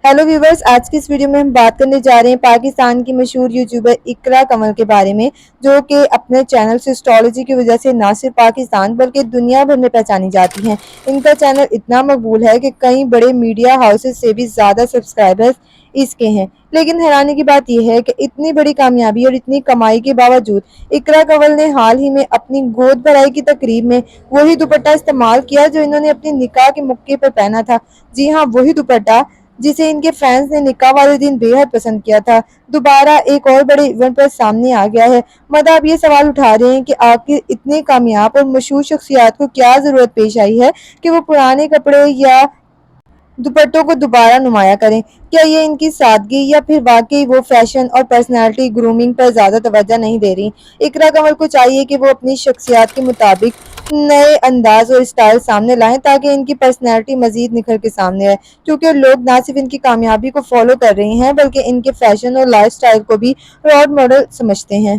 Hello viewers, आज की इस वीडियो में हम बात करने जा रहे हैं पाकिस्तान की मशहूर यूट्यूबर इकरा कमल के बारे में, जो कि अपने चैनल से एस्ट्रोलॉजी की वजह से ना सिर्फ पाकिस्तान बल्कि दुनिया भर में पहचानी जाती हैं। इनका चैनल इतना मकबूल है कि कई बड़े मीडिया हाउसेस से भी ज़्यादा सब्सक्राइबर्स इसके हैं। लेकिन हैरानी की बात यह है कि इतनी बड़ी कामयाबी और इतनी कमाई के बावजूद इकरा कमल ने हाल ही में अपनी गोद भराई की तकरीब में वही दुपट्टा इस्तेमाल किया जो इन्होंने अपने निकाह के मौके पर पहना था। जी हाँ, वही दुपट्टा जिसे इनके फैंस ने निकाह वाले दिन बेहद पसंद किया था, दोबारा एक और बड़े इवेंट पर सामने आ गया है। मतलब अब ये सवाल उठा रहे हैं कि आखिर इतने कामयाब और मशहूर शख्सियत को क्या ज़रूरत पेश आई है कि वो पुराने कपड़े या दुपट्टों को दोबारा नुमाया करें। क्या ये इनकी सादगी या फिर वाकई वो फैशन और पर्सनालिटी ग्रूमिंग पर ज़्यादा तवज्जो नहीं दे रही। इकरा कमल को चाहिए कि वो अपनी शख्सियत के मुताबिक नए अंदाज और स्टाइल सामने लाएं ताकि इनकी पर्सनालिटी मजीद निखर के सामने आए, क्योंकि लोग ना सिर्फ इनकी कामयाबी को फॉलो कर रहे हैं बल्कि इनके फैशन और लाइफ स्टाइल को भी रोल मॉडल समझते हैं।